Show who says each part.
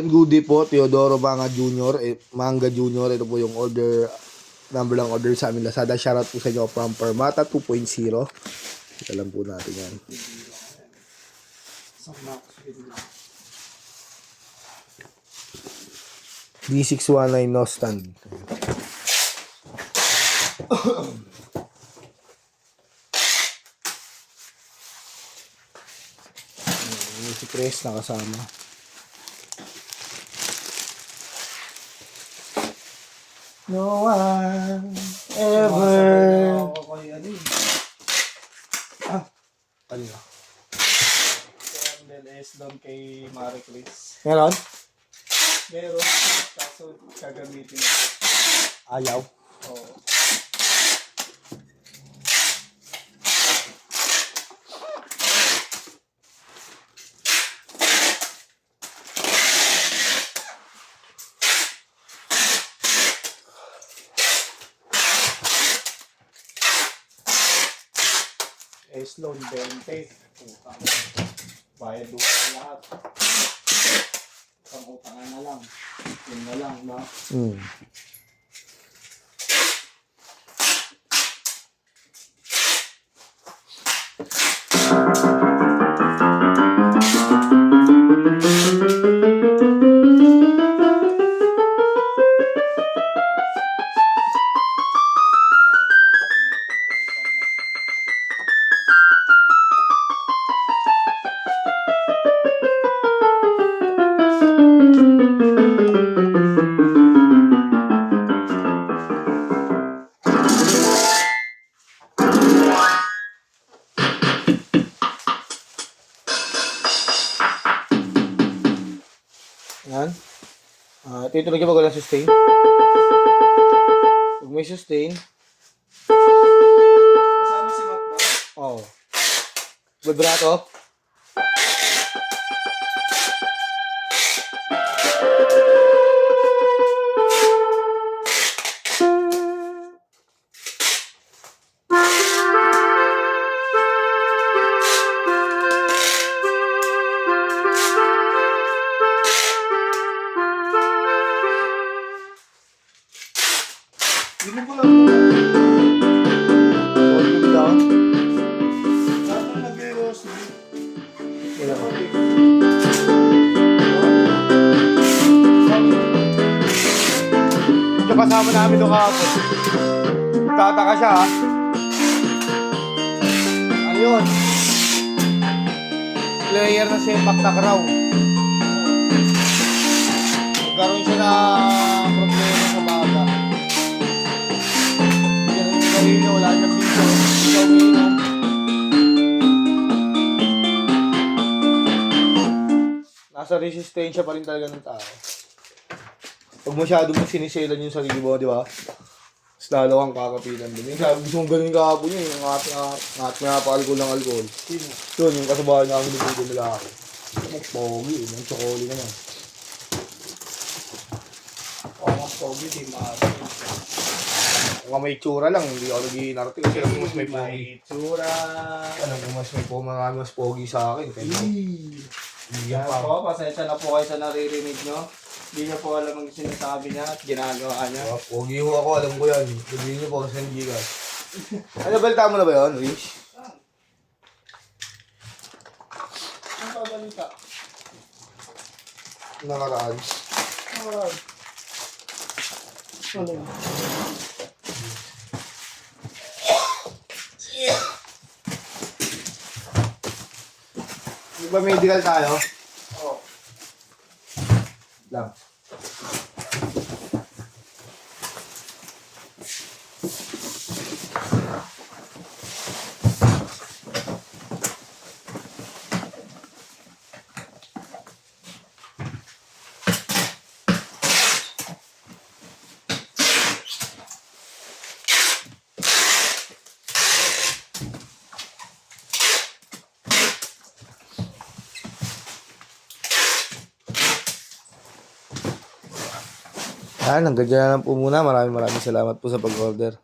Speaker 1: Goodie po, Teodoro Manga Junior. Ito po yung number lang order sa amin Lazada. Shoutout po sa inyo from Permata 2.0. Ito lang po natin yan. D619 no stand. May si press na kasama. No one ever. Ano na?
Speaker 2: MLS doon kay Marie Chris.
Speaker 1: Meron?
Speaker 2: Meron. Kaso gagamitin.
Speaker 1: Ayaw.
Speaker 2: Oo. Sloan 20. Bayad doon lahat. Pang-utangan na lang. Yun na lang, no?
Speaker 1: Yan. Ito lagyan mo ko ng sustain. Pag may sustain.
Speaker 2: Kasama si Matt daw.
Speaker 1: Oo. Vibrato.
Speaker 2: Hindi mo lang.
Speaker 1: Volume down.
Speaker 2: Saan mo nag-eros?
Speaker 1: Wala. Ito kasama namin doon kahapon. Tataka siya ha. Ano yun? Player na sepak takraw. Nagkaroon siya na problema sa baga. Ganun yung sarili, wala siyang video. Ikaw umiinom. Nasa resistensya pa rin talaga ng tao. Pag masyado mo siniselan yung sarili mo, di ba? Mas lalo kang kakapilan din. Yung sabi, gusto mong ganun kahapon yun, yung ngat na pa-alcohol ng alcohol. Yun, yung kasabahan namin ng video nila ako. Ang pogi, yung tsokoli naman.
Speaker 2: Ang pogi, di maaari.
Speaker 1: Kung may tsura lang, hindi ako nag-iinarte. Kasi lang mas may pogi.
Speaker 2: May itsura.
Speaker 1: Alam mo, mas pogi sa akin. Kaya
Speaker 2: Yan po, pasensya na po kayo sa naririnig nyo. Hindi niya po alam ang sinasabi niya at ginagawa niya.
Speaker 1: pogi ho ako, alam ko yan. Sabihin niyo po, kasi hindi ka. Ano, balita mo na ba yun, Rich?
Speaker 2: Ang pabalita?
Speaker 1: Nakaraan.
Speaker 2: Ano yun?
Speaker 1: Di ba medical tayo?
Speaker 2: Oo.
Speaker 1: Lang. Hanggang dyan na lang po muna. Maraming salamat po sa pag-order.